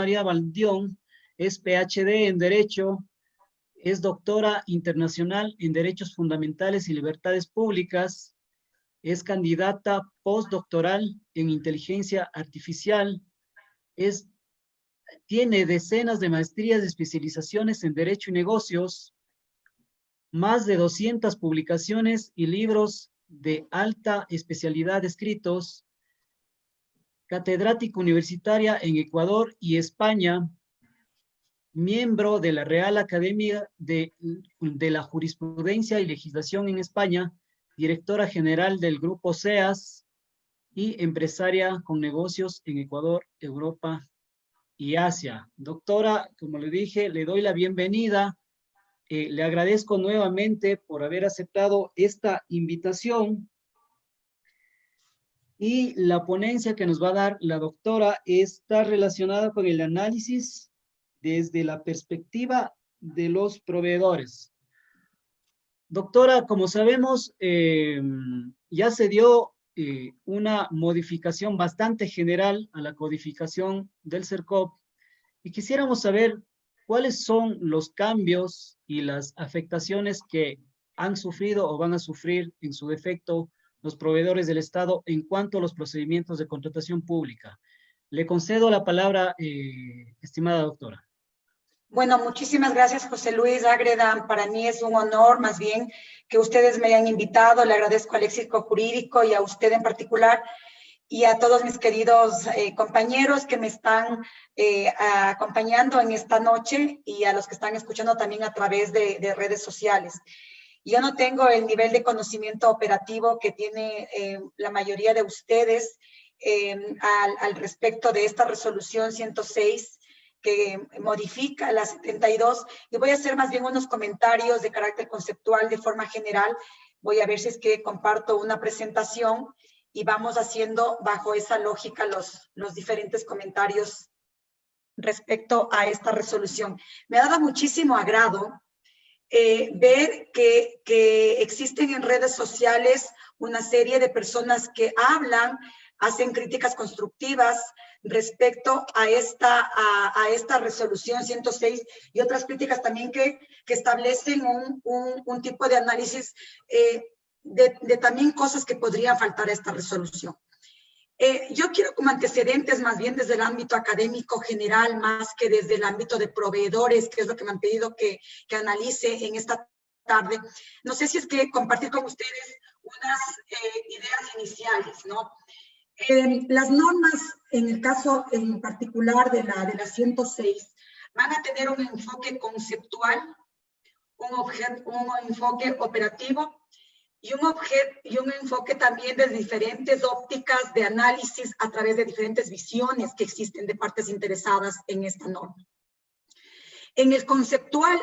María Valdión es PhD en Derecho, es doctora internacional en Derechos Fundamentales y Libertades Públicas, es candidata postdoctoral en Inteligencia Artificial, tiene decenas de maestrías y especializaciones en Derecho y Negocios, más de 200 publicaciones y libros de alta especialidad escritos, catedrática universitaria en Ecuador y España, miembro de la Real Academia de la Jurisprudencia y Legislación en España, directora general del Grupo SEAS y empresaria con negocios en Ecuador, Europa y Asia. Doctora, como le dije, le doy la bienvenida. Le agradezco nuevamente por haber aceptado esta invitación. Y la ponencia que nos va a dar la doctora está relacionada con el análisis desde la perspectiva de los proveedores. Doctora, como sabemos, ya se dio una modificación bastante general a la codificación del CERCOP y quisiéramos saber cuáles son los cambios y las afectaciones que han sufrido o van a sufrir en su defecto los proveedores del Estado en cuanto a los procedimientos de contratación pública. Le concedo la palabra, estimada doctora. Bueno, muchísimas gracias, José Luis Ágreda. Para mí es un honor, más bien, que ustedes me hayan invitado. Le agradezco al Léxico Jurídico y a usted en particular, y a todos mis queridos compañeros que me están acompañando en esta noche, y a los que están escuchando también a través de redes sociales. Yo no tengo el nivel de conocimiento operativo que tiene la mayoría de ustedes al respecto de esta resolución 106, que modifica la 72, y voy a hacer más bien unos comentarios de carácter conceptual de forma general. Voy a ver si es que comparto una presentación y vamos haciendo bajo esa lógica los diferentes comentarios respecto a esta resolución. Me ha dado muchísimo agrado ver que existen en redes sociales una serie de personas que hablan, hacen críticas constructivas respecto a esta resolución 106, y otras críticas también que establecen un tipo de análisis de también cosas que podrían faltar a esta resolución. Yo quiero como antecedentes, más bien desde el ámbito académico general, más que desde el ámbito de proveedores, que es lo que me han pedido que analice en esta tarde. No sé si es que compartir con ustedes unas ideas iniciales, ¿no? Las normas, en el caso en particular de la 106, van a tener un enfoque conceptual, un enfoque operativo y un enfoque también de diferentes ópticas de análisis a través de diferentes visiones que existen de partes interesadas en esta norma. En el conceptual,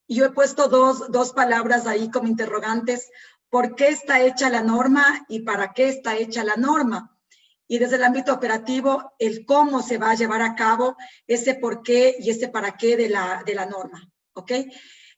yo he puesto dos palabras ahí como interrogantes: ¿por qué está hecha la norma y para qué está hecha la norma? Y desde el ámbito operativo, el cómo se va a llevar a cabo ese por qué y ese para qué de la norma, ¿ok?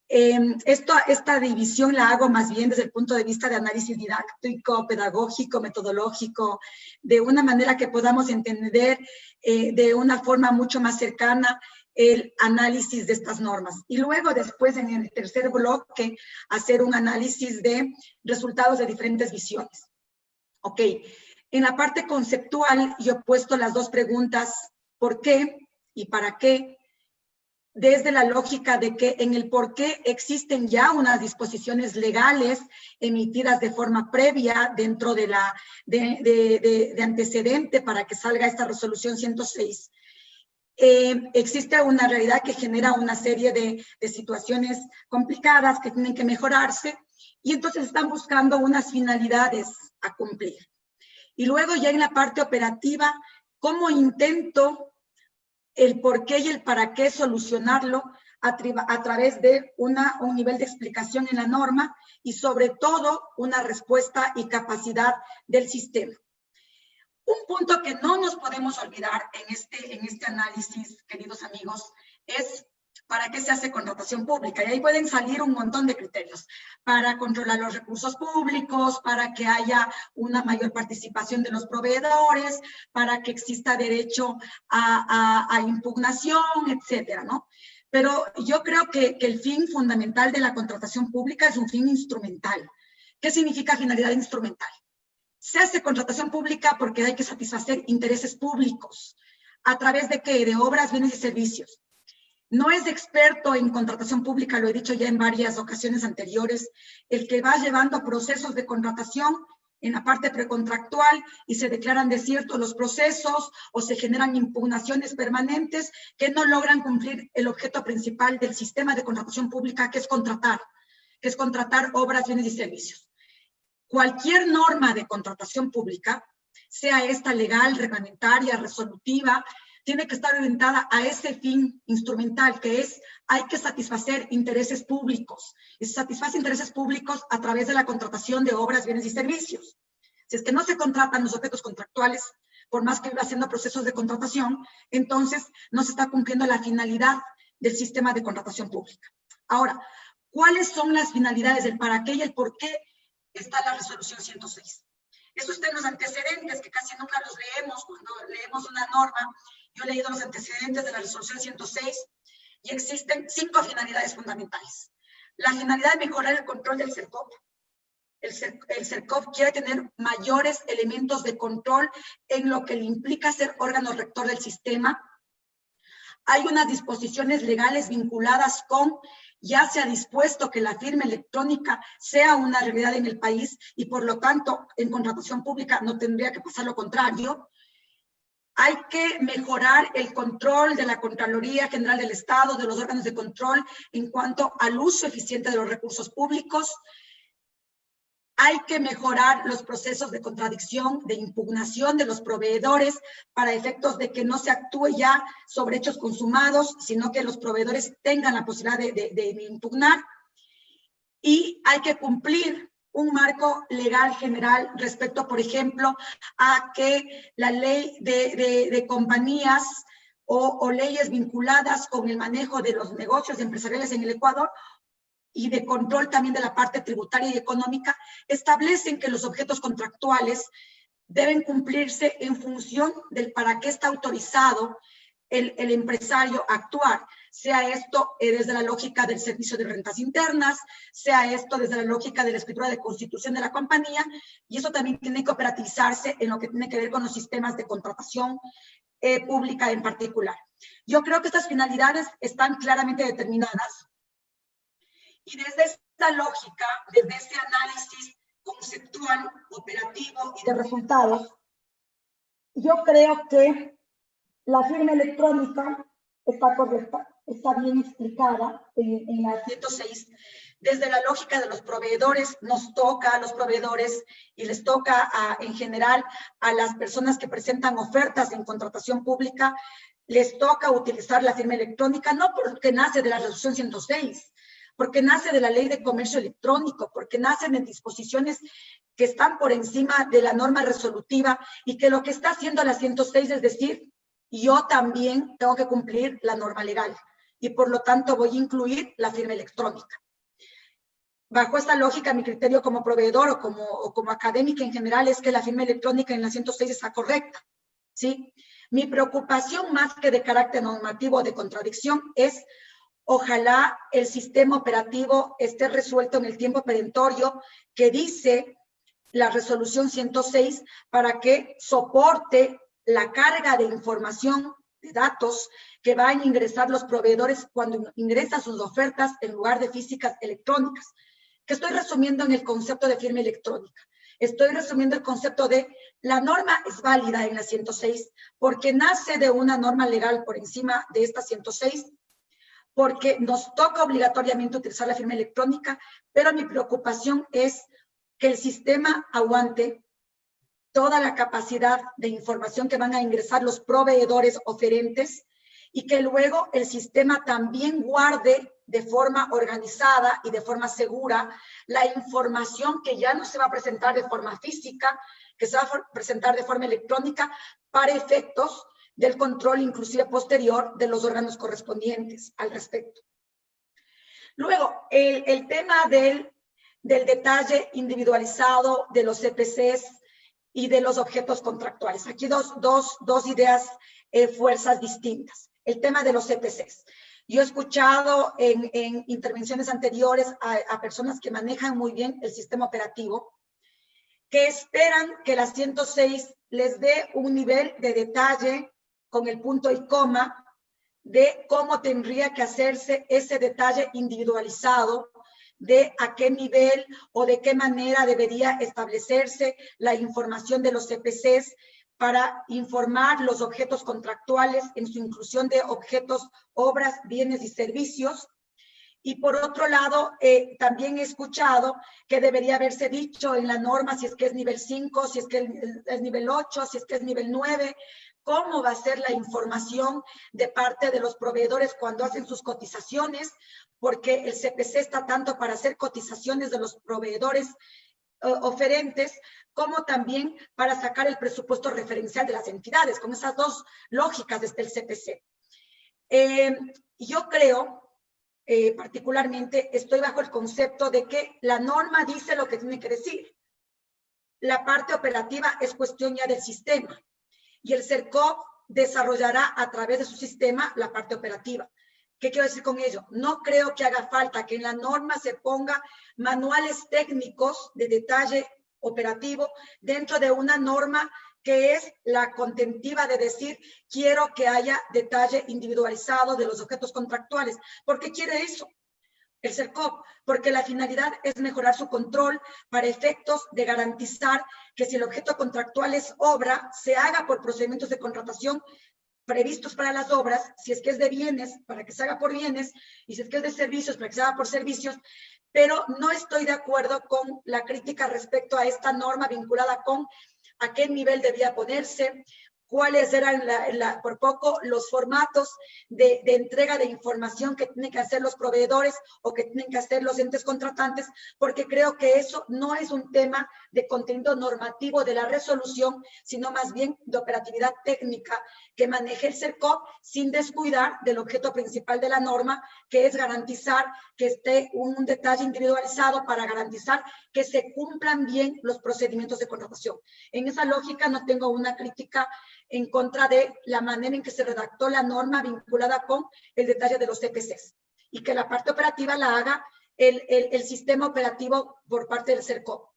Esta división la hago más bien desde el punto de vista de análisis didáctico, pedagógico, metodológico, de una manera que podamos entender de una forma mucho más cercana el análisis de estas normas. Y luego después, en el tercer bloque, hacer un análisis de resultados de diferentes visiones. Ok. En la parte conceptual, yo he puesto las dos preguntas, ¿por qué y para qué? Desde la lógica de que en el por qué existen ya unas disposiciones legales emitidas de forma previa dentro de antecedente para que salga esta resolución 106. Existe una realidad que genera una serie de situaciones complicadas que tienen que mejorarse, y entonces están buscando unas finalidades a cumplir. Y luego ya en la parte operativa, ¿cómo intento el por qué y el para qué solucionarlo a través de un nivel de explicación en la norma, y sobre todo una respuesta y capacidad del sistema? Un punto que no nos podemos olvidar en este análisis, queridos amigos, es ¿Para qué se hace contratación pública? Y ahí pueden salir un montón de criterios. Para controlar los recursos públicos, para que haya una mayor participación de los proveedores, para que exista derecho a impugnación, etcétera, ¿no? Pero yo creo que el fin fundamental de la contratación pública es un fin instrumental. ¿Qué significa finalidad instrumental? Se hace contratación pública porque hay que satisfacer intereses públicos. ¿A través de qué? De obras, bienes y servicios. No es experto en contratación pública, lo he dicho ya en varias ocasiones anteriores, el que va llevando procesos de contratación en la parte precontractual y se declaran desiertos los procesos o se generan impugnaciones permanentes que no logran cumplir el objeto principal del sistema de contratación pública, que es contratar obras, bienes y servicios. Cualquier norma de contratación pública, sea esta legal, reglamentaria, resolutiva, tiene que estar orientada a ese fin instrumental, que es, hay que satisfacer intereses públicos. Y se satisface intereses públicos a través de la contratación de obras, bienes y servicios. Si es que no se contratan los objetos contractuales, por más que iba haciendo procesos de contratación, entonces no se está cumpliendo la finalidad del sistema de contratación pública. Ahora, ¿cuáles son las finalidades, el para qué y el por qué está la resolución 106? Eso está en los antecedentes, que casi nunca los leemos cuando leemos una norma. Yo he leído los antecedentes de la resolución 106 y existen 5 finalidades fundamentales. La finalidad de mejorar el control del CERCOP. El CERCOP quiere tener mayores elementos de control en lo que le implica ser órgano rector del sistema. Hay unas disposiciones legales vinculadas con, ya se ha dispuesto que la firma electrónica sea una realidad en el país y por lo tanto en contratación pública no tendría que pasar lo contrario. Hay que mejorar el control de la Contraloría General del Estado, de los órganos de control en cuanto al uso eficiente de los recursos públicos. Hay que mejorar los procesos de contradicción, de impugnación de los proveedores para efectos de que no se actúe ya sobre hechos consumados, sino que los proveedores tengan la posibilidad de impugnar. Y hay que cumplir un marco legal general respecto, por ejemplo, a que la ley de compañías o leyes vinculadas con el manejo de los negocios empresariales en el Ecuador y de control también de la parte tributaria y económica, establecen que los objetos contractuales deben cumplirse en función del para qué está autorizado el empresario a actuar, sea esto desde la lógica del servicio de rentas internas, sea esto desde la lógica de la escritura de constitución de la compañía, y eso también tiene que operativizarse en lo que tiene que ver con los sistemas de contratación pública en particular. Yo creo que estas finalidades están claramente determinadas. Y desde esta lógica, desde este análisis conceptual, operativo y de resultados, yo creo que la firma electrónica está correcta, está bien explicada en la 106. Desde la lógica de los proveedores, nos toca a los proveedores y les toca en general a las personas que presentan ofertas en contratación pública, les toca utilizar la firma electrónica, no porque nace de la resolución 106, porque nace de la ley de comercio electrónico, porque nacen en disposiciones que están por encima de la norma resolutiva y que lo que está haciendo la 106 es decir, yo también tengo que cumplir la norma legal y por lo tanto voy a incluir la firma electrónica. Bajo esta lógica, mi criterio como proveedor o como académica en general es que la firma electrónica en la 106 está correcta, ¿sí? Mi preocupación más que de carácter normativo o de contradicción es ojalá el sistema operativo esté resuelto en el tiempo perentorio que dice la resolución 106 para que soporte la carga de información, de datos que van a ingresar los proveedores cuando ingresan sus ofertas en lugar de físicas electrónicas. Que estoy resumiendo en el concepto de firma electrónica. Estoy resumiendo el concepto de la norma es válida en la 106 porque nace de una norma legal por encima de esta 106, porque nos toca obligatoriamente utilizar la firma electrónica, pero mi preocupación es que el sistema aguante toda la capacidad de información que van a ingresar los proveedores oferentes y que luego el sistema también guarde de forma organizada y de forma segura la información que ya no se va a presentar de forma física, que se va a presentar de forma electrónica para efectos del control inclusive posterior de los órganos correspondientes al respecto. Luego, el tema del detalle individualizado de los CPCs y de los objetos contractuales. Aquí dos ideas, fuerzas distintas. El tema de los CPCs. Yo he escuchado en intervenciones anteriores a personas que manejan muy bien el sistema operativo, que esperan que la 106 les dé un nivel de detalle con el punto y coma de cómo tendría que hacerse ese detalle individualizado, de a qué nivel o de qué manera debería establecerse la información de los CPCs para informar los objetos contractuales en su inclusión de objetos, obras, bienes y servicios. Y por otro lado, también he escuchado que debería haberse dicho en la norma si es que es nivel 5, si es que es nivel 8, si es que es nivel 9, cómo va a ser la información de parte de los proveedores cuando hacen sus cotizaciones, porque el CPC está tanto para hacer cotizaciones de los proveedores oferentes, como también para sacar el presupuesto referencial de las entidades, con esas dos lógicas desde el CPC. Yo creo, particularmente, estoy bajo el concepto de que la norma dice lo que tiene que decir. La parte operativa es cuestión ya del sistema, y el CERCOP desarrollará a través de su sistema la parte operativa. ¿Qué quiero decir con ello? No creo que haga falta que en la norma se ponga manuales técnicos de detalle operativo dentro de una norma que es la contentiva de decir, quiero que haya detalle individualizado de los objetos contractuales. ¿Por qué quiere eso el CERCOP? Porque la finalidad es mejorar su control para efectos de garantizar que si el objeto contractual es obra, se haga por procedimientos de contratación previstos para las obras, si es que es de bienes, para que se haga por bienes, y si es que es de servicios, para que se haga por servicios, pero no estoy de acuerdo con la crítica respecto a esta norma vinculada con a qué nivel debía ponerse, cuáles eran por poco los formatos de entrega de información que tienen que hacer los proveedores o que tienen que hacer los entes contratantes, porque creo que eso no es un tema de contenido normativo de la resolución, sino más bien de operatividad técnica que maneje el CERCOP sin descuidar del objeto principal de la norma, que es garantizar que esté un detalle individualizado para garantizar que se cumplan bien los procedimientos de contratación. En esa lógica no tengo una crítica en contra de la manera en que se redactó la norma vinculada con el detalle de los CPCs y que la parte operativa la haga el sistema operativo por parte del CERCOP.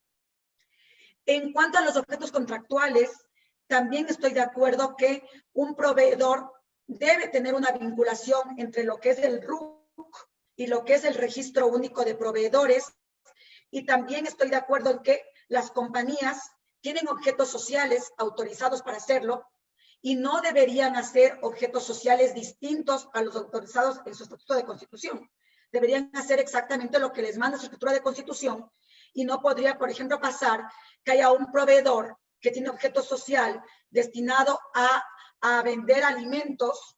En cuanto a los objetos contractuales, también estoy de acuerdo que un proveedor debe tener una vinculación entre lo que es el RUC y lo que es el Registro Único de Proveedores, y también estoy de acuerdo en que las compañías tienen objetos sociales autorizados para hacerlo, y no deberían hacer objetos sociales distintos a los autorizados en su estatuto de constitución. Deberían hacer exactamente lo que les manda su estructura de constitución, y no podría, por ejemplo, pasar que haya un proveedor que tiene objeto social destinado a vender alimentos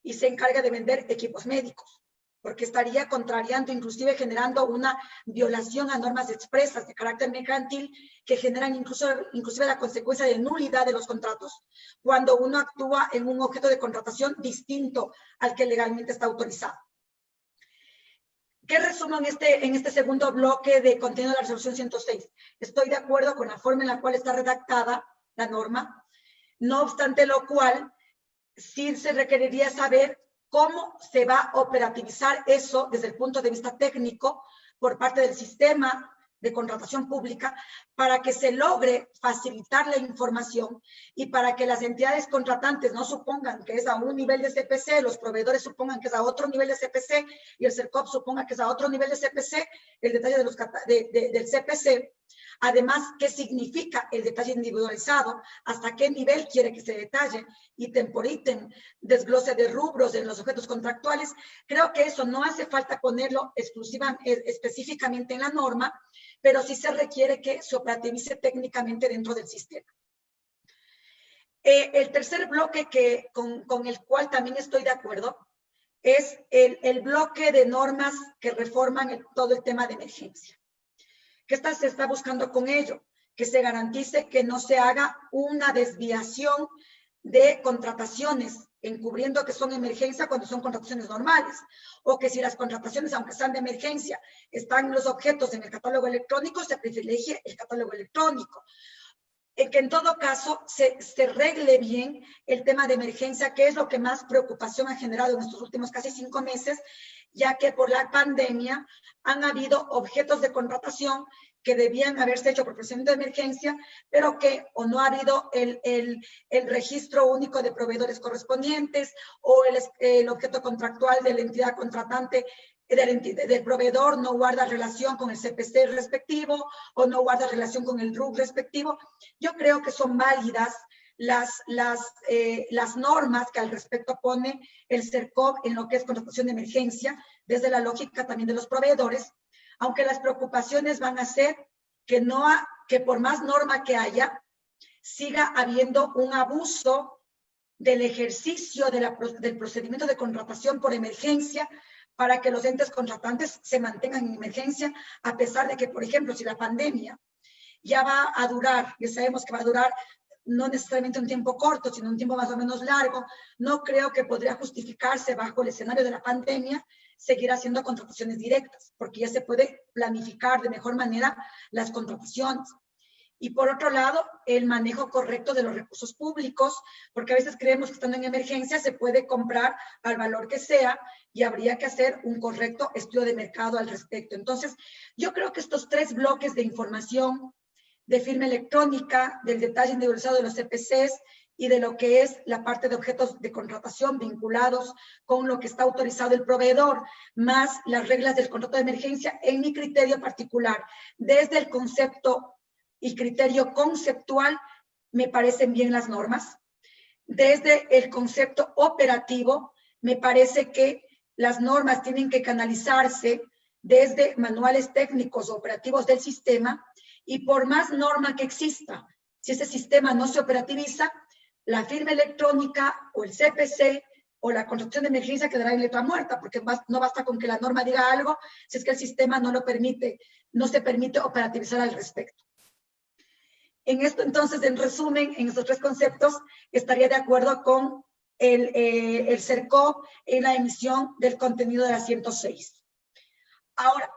y se encarga de vender equipos médicos, porque estaría contrariando, inclusive generando una violación a normas expresas de carácter mercantil que generan inclusive la consecuencia de nulidad de los contratos cuando uno actúa en un objeto de contratación distinto al que legalmente está autorizado. ¿Qué resumo en este segundo bloque de contenido de la resolución 106? Estoy de acuerdo con la forma en la cual está redactada la norma, no obstante lo cual, sí se requeriría saber cómo se va a operativizar eso desde el punto de vista técnico por parte del sistema de contratación pública para que se logre facilitar la información y para que las entidades contratantes no supongan que es a un nivel de CPC, los proveedores supongan que es a otro nivel de CPC y el CERCOP suponga que es a otro nivel de CPC, el detalle del CPC. Además, ¿qué significa el detalle individualizado? ¿Hasta qué nivel quiere que se detalle? Ítem por ítem, desglose de rubros en los objetos contractuales. Creo que eso no hace falta ponerlo específicamente en la norma, pero sí se requiere que se operativice técnicamente dentro del sistema. El tercer bloque con el cual también estoy de acuerdo es el bloque de normas que reforman todo el tema de emergencia. ¿Qué se está buscando con ello? Que se garantice que no se haga una desviación de contrataciones encubriendo que son emergencia cuando son contrataciones normales, o que si las contrataciones, aunque sean de emergencia, están los objetos en el catálogo electrónico, se privilegie el catálogo electrónico. En que en todo caso se regle bien el tema de emergencia, que es lo que más preocupación ha generado en estos últimos casi 5 meses, ya que por la pandemia han habido objetos de contratación que debían haberse hecho por procedimiento de emergencia, pero que o no ha habido el registro único de proveedores correspondientes, o el objeto contractual de la entidad contratante del proveedor no guarda relación con el CPC respectivo, o no guarda relación con el RUC respectivo. Yo creo que son válidas las normas que al respecto pone el CERCOP en lo que es contratación de emergencia, desde la lógica también de los proveedores, aunque las preocupaciones van a ser que por más norma que haya, siga habiendo un abuso del ejercicio del procedimiento de contratación por emergencia, para que los entes contratantes se mantengan en emergencia, a pesar de que, por ejemplo, si la pandemia ya va a durar, ya sabemos que va a durar no necesariamente un tiempo corto, sino un tiempo más o menos largo, no creo que podría justificarse bajo el escenario de la pandemia seguir haciendo contrataciones directas, porque ya se puede planificar de mejor manera las contrataciones. Y por otro lado, el manejo correcto de los recursos públicos, porque a veces creemos que estando en emergencia se puede comprar al valor que sea y habría que hacer un correcto estudio de mercado al respecto. Entonces, yo creo que estos 3 bloques de información, de firma electrónica, del detalle individualizado de los CPCs y de lo que es la parte de objetos de contratación vinculados con lo que está autorizado el proveedor, más las reglas del contrato de emergencia, en mi criterio particular, desde el concepto y criterio conceptual, me parecen bien las normas. Desde el concepto operativo, me parece que las normas tienen que canalizarse desde manuales técnicos operativos del sistema, y por más norma que exista, si ese sistema no se operativiza, la firma electrónica o el CPC o la contratación de emergencia quedará en letra muerta, porque no basta con que la norma diga algo si es que el sistema no lo permite, no se permite operativizar al respecto. En esto, entonces, en resumen, en estos 3 conceptos, estaría de acuerdo con el CERCOP en la emisión del contenido de la 106. Ahora,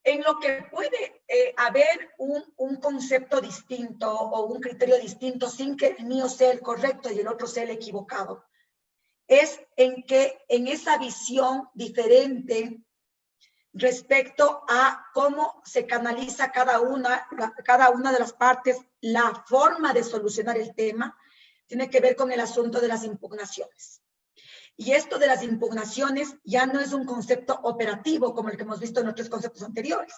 en lo que puede haber un concepto distinto o un criterio distinto sin que el mío sea el correcto y el otro sea el equivocado, es en que en esa visión diferente respecto a cómo se canaliza cada una de las partes, la forma de solucionar el tema, tiene que ver con el asunto de las impugnaciones. Y esto de las impugnaciones ya no es un concepto operativo como el que hemos visto en otros conceptos anteriores.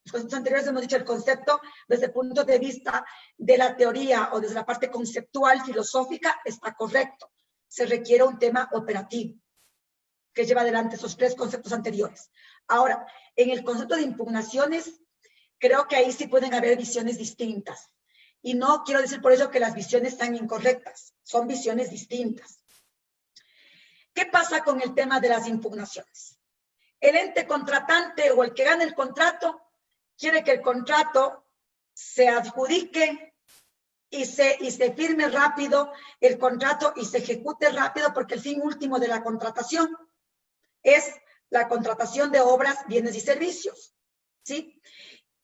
Los conceptos anteriores hemos dicho el concepto desde el punto de vista de la teoría o desde la parte conceptual, filosófica, está correcto. Se requiere un tema operativo que lleva adelante esos 3 conceptos anteriores. Ahora, en el concepto de impugnaciones, creo que ahí sí pueden haber visiones distintas. Y no quiero decir por eso que las visiones están incorrectas, son visiones distintas. ¿Qué pasa con el tema de las impugnaciones? El ente contratante o el que gana el contrato quiere que el contrato se adjudique y se firme rápido el contrato y se ejecute rápido, porque el fin último de la contratación es la contratación de obras, bienes y servicios, ¿sí?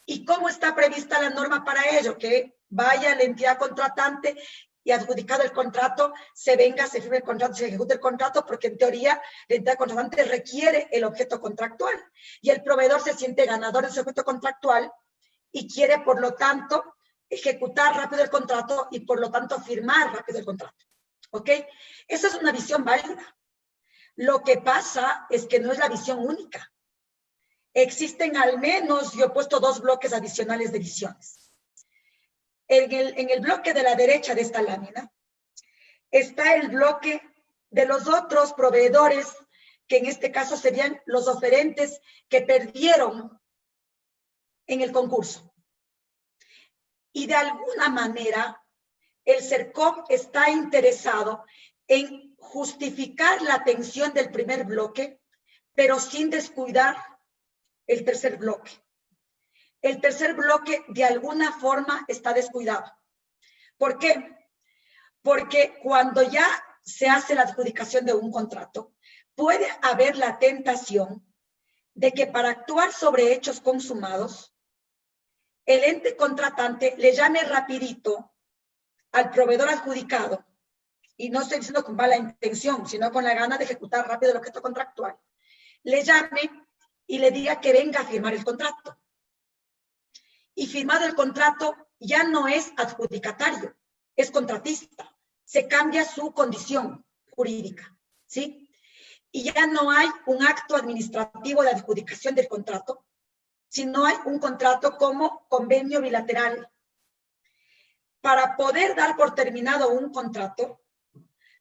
¿Y cómo está prevista la norma para ello? Que vaya la entidad contratante y adjudicado el contrato, se firme el contrato, se ejecute el contrato, porque en teoría la entidad contratante requiere el objeto contractual y el proveedor se siente ganador de ese objeto contractual y quiere, por lo tanto, ejecutar rápido el contrato y, por lo tanto, firmar rápido el contrato. ¿Ok? Esa es una visión válida. Lo que pasa es que no es la visión única. Existen al menos, yo he puesto 2 bloques adicionales de visiones. En el bloque de la derecha de esta lámina está el bloque de los otros proveedores, que en este caso serían los oferentes que perdieron en el concurso. Y de alguna manera, el CERCOP está interesado en justificar la atención del primer bloque, pero sin descuidar el tercer bloque. El tercer bloque de alguna forma está descuidado. ¿Por qué? Porque cuando ya se hace la adjudicación de un contrato, puede haber la tentación de que para actuar sobre hechos consumados, el ente contratante le llame rapidito al proveedor adjudicado, y no estoy diciendo con mala intención, sino con la gana de ejecutar rápido el objeto contractual, le llame y le diga que venga a firmar el contrato. Y firmado el contrato, ya no es adjudicatario, es contratista. Se cambia su condición jurídica, ¿sí? Y ya no hay un acto administrativo de adjudicación del contrato, sino hay un contrato como convenio bilateral. Para poder dar por terminado un contrato,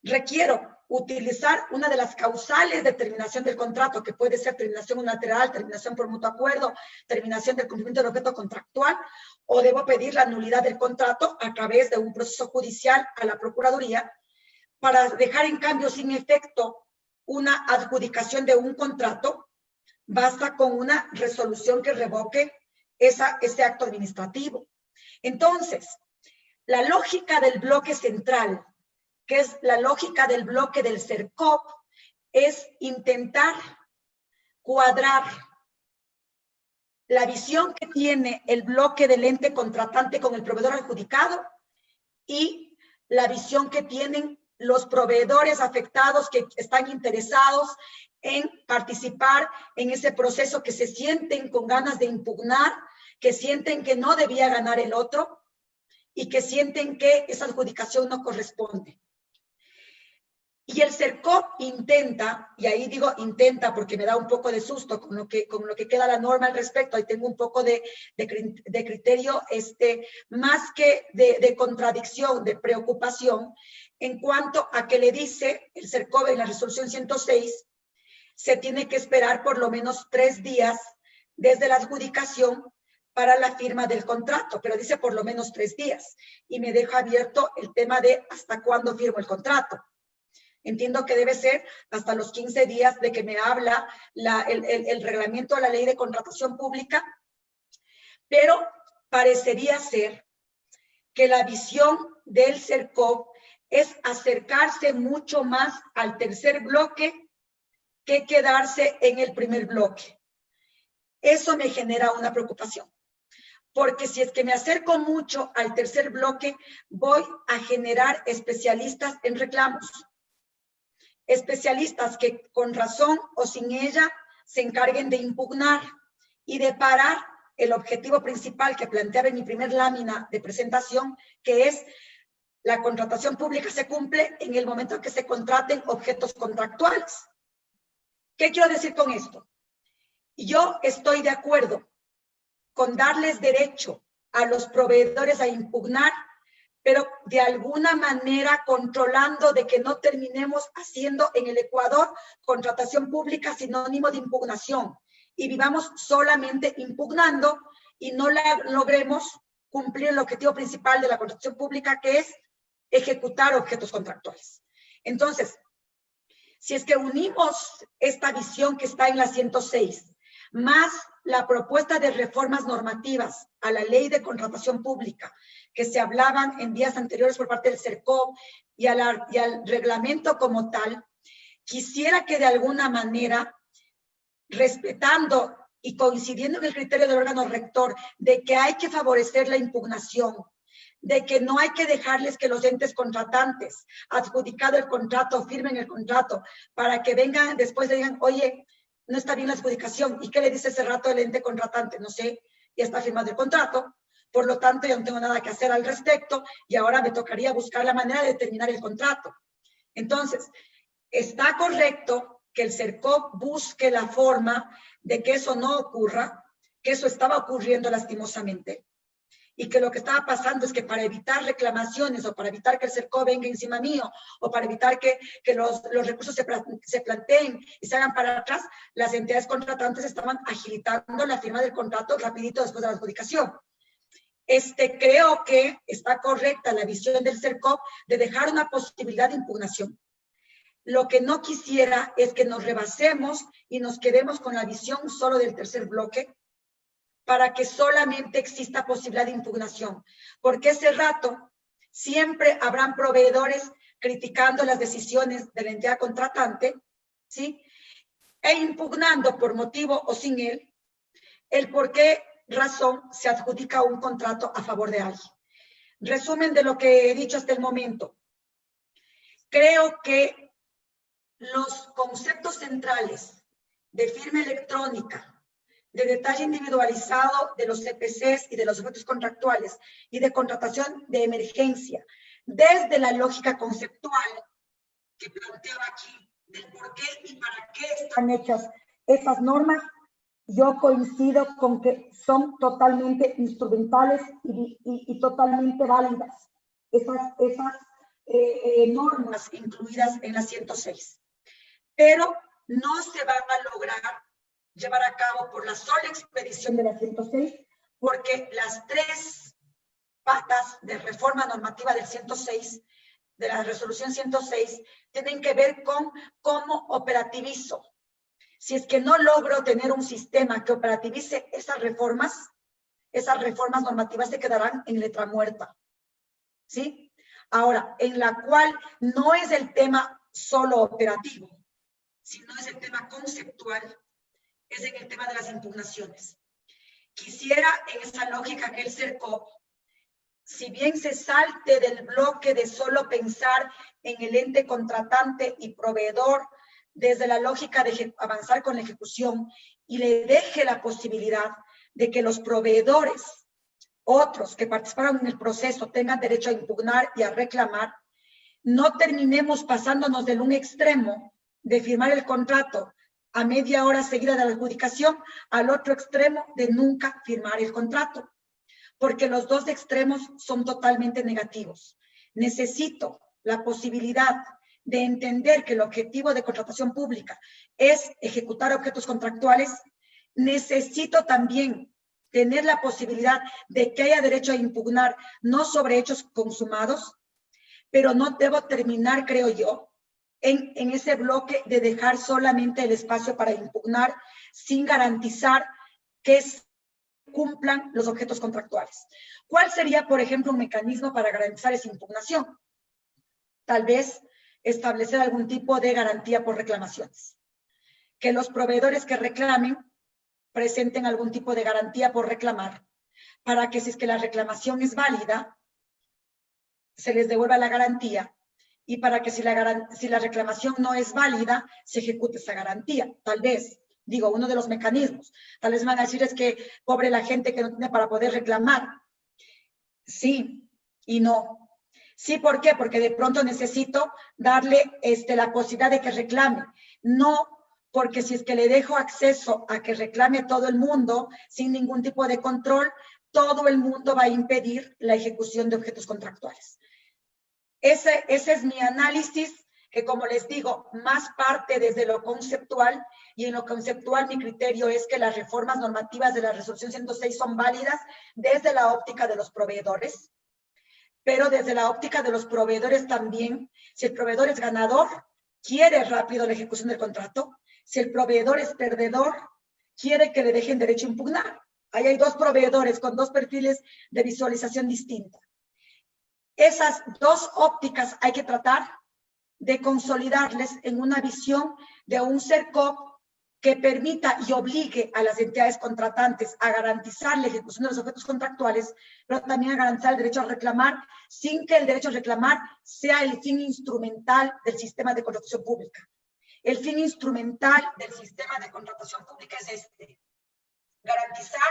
requiero utilizar una de las causales de terminación del contrato, que puede ser terminación unilateral, terminación por mutuo acuerdo, terminación del cumplimiento del objeto contractual, o debo pedir la nulidad del contrato a través de un proceso judicial a la Procuraduría, para dejar en cambio sin efecto una adjudicación de un contrato. Basta con una resolución que revoque ese acto administrativo. Entonces, la lógica del bloque central, que es la lógica del bloque del CERCOP, es intentar cuadrar la visión que tiene el bloque del ente contratante con el proveedor adjudicado y la visión que tienen los proveedores afectados que están interesados en participar en ese proceso, que se sienten con ganas de impugnar, que sienten que no debía ganar el otro y que sienten que esa adjudicación no corresponde. Y el CERCOP intenta, y ahí digo intenta porque me da un poco de susto con lo que queda la norma al respecto, ahí tengo un poco de criterio, más que de contradicción, de preocupación, en cuanto a que le dice el CERCOP en la resolución 106, se tiene que esperar por lo menos 3 días desde la adjudicación para la firma del contrato, pero dice por lo menos 3 días, y me deja abierto el tema de hasta cuándo firmo el contrato. Entiendo que debe ser hasta los 15 días de que me habla el reglamento de la ley de contratación pública, pero parecería ser que la visión del CERCOP es acercarse mucho más al tercer bloque que quedarse en el primer bloque. Eso me genera una preocupación, porque si es que me acerco mucho al tercer bloque, voy a generar especialistas en reclamos. Especialistas que con razón o sin ella se encarguen de impugnar y de parar el objetivo principal que planteaba en mi primer lámina de presentación, que es la contratación pública se cumple en el momento en que se contraten objetos contractuales. ¿Qué quiero decir con esto? Yo estoy de acuerdo con darles derecho a los proveedores a impugnar, pero de alguna manera controlando de que no terminemos haciendo en el Ecuador contratación pública sinónimo de impugnación y vivamos solamente impugnando y no logremos cumplir el objetivo principal de la contratación pública, que es ejecutar objetos contractuales. Entonces, si es que unimos esta visión que está en la 106, más la propuesta de reformas normativas a la ley de contratación pública que se hablaban en días anteriores por parte del CERCOP y al reglamento como tal, quisiera que de alguna manera, respetando y coincidiendo en el criterio del órgano rector de que hay que favorecer la impugnación, de que no hay que dejarles que los entes contratantes, adjudicado el contrato, firmen el contrato, para que vengan después y digan, oye, no está bien la adjudicación. ¿Y qué le dice ese rato el ente contratante? No sé, ya está firmado el contrato, por lo tanto yo no tengo nada que hacer al respecto y ahora me tocaría buscar la manera de terminar el contrato. Entonces, está correcto que el CERCOP busque la forma de que eso no ocurra, que eso estaba ocurriendo lastimosamente, y que lo que estaba pasando es que para evitar reclamaciones o para evitar que el CERCOP venga encima mío o para evitar que los recursos se planteen y se hagan para atrás, las entidades contratantes estaban agilitando la firma del contrato rapidito después de la adjudicación. Creo que está correcta la visión del CERCOP de dejar una posibilidad de impugnación. Lo que no quisiera es que nos rebasemos y nos quedemos con la visión solo del tercer bloque, para que solamente exista posibilidad de impugnación, porque ese rato siempre habrán proveedores criticando las decisiones de la entidad contratante, ¿sí? E impugnando por motivo o sin él, el por qué razón se adjudica un contrato a favor de alguien. Resumen de lo que he dicho hasta el momento. Creo que los conceptos centrales de firma electrónica, de detalle individualizado de los CPCs y de los efectos contractuales y de contratación de emergencia, desde la lógica conceptual que planteaba aquí, del por qué y para qué están hechas esas normas, yo coincido con que son totalmente instrumentales y totalmente válidas esas normas incluidas en la 106. Pero no se van a lograr llevar a cabo por la sola expedición de la 106, porque las tres patas de reforma normativa del 106, de la resolución 106, tienen que ver con cómo operativizo. Si es que no logro tener un sistema que operativice esas reformas normativas se quedarán en letra muerta, ¿sí? Ahora, en la cual no es el tema solo operativo, sino es el tema conceptual, es en el tema de las impugnaciones. Quisiera en esa lógica que el CERCOP, si bien se salte del bloque de solo pensar en el ente contratante y proveedor, desde la lógica de avanzar con la ejecución y le deje la posibilidad de que los proveedores, otros que participaron en el proceso, tengan derecho a impugnar y a reclamar, no terminemos pasándonos del un extremo de firmar el contrato a media hora seguida de la adjudicación al otro extremo de nunca firmar el contrato, porque los dos extremos son totalmente negativos. Necesito la posibilidad de entender que el objetivo de contratación pública es ejecutar objetos contractuales. Necesito también tener la posibilidad de que haya derecho a impugnar, no sobre hechos consumados, pero no debo terminar, creo yo, en ese bloque de dejar solamente el espacio para impugnar sin garantizar que cumplan los objetos contractuales. ¿Cuál sería, por ejemplo, un mecanismo para garantizar esa impugnación? Tal vez establecer algún tipo de garantía por reclamaciones. Que los proveedores que reclamen presenten algún tipo de garantía por reclamar, para que si es que la reclamación es válida, se les devuelva la garantía, y para que si la reclamación no es válida, se ejecute esa garantía. Tal vez, digo, uno de los mecanismos. Tal vez van a decir es que pobre la gente que no tiene para poder reclamar. Sí y no. Sí, ¿por qué? Porque de pronto necesito darle la posibilidad de que reclame. No, porque si es que le dejo acceso a que reclame todo el mundo sin ningún tipo de control, todo el mundo va a impedir la ejecución de objetos contractuales. Ese es mi análisis, que como les digo, más parte desde lo conceptual, y en lo conceptual mi criterio es que las reformas normativas de la resolución 106 son válidas desde la óptica de los proveedores, pero desde la óptica de los proveedores también, si el proveedor es ganador, quiere rápido la ejecución del contrato. Si el proveedor es perdedor, quiere que le dejen derecho a impugnar. Ahí hay dos proveedores con dos perfiles de visualización distinta. Esas dos ópticas hay que tratar de consolidarles en una visión de un CERCOP que permita y obligue a las entidades contratantes a garantizar la ejecución de los objetos contractuales, pero también a garantizar el derecho a reclamar, sin que el derecho a reclamar sea el fin instrumental del sistema de contratación pública. El fin instrumental del sistema de contratación pública es garantizar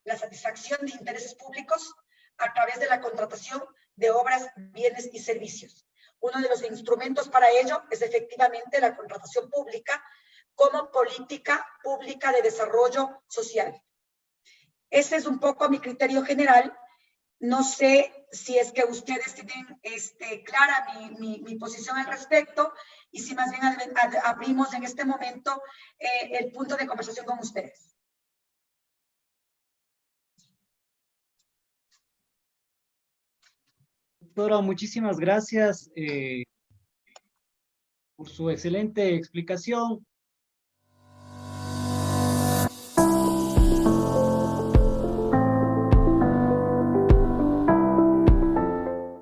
la satisfacción de intereses públicos a través de la contratación de obras, bienes y servicios. Uno de los instrumentos para ello es efectivamente la contratación pública como política pública de desarrollo social. Ese es un poco mi criterio general. No sé si es que ustedes tienen clara mi posición al respecto, y si más bien abrimos en este momento el punto de conversación con ustedes. Doctora, muchísimas gracias por su excelente explicación.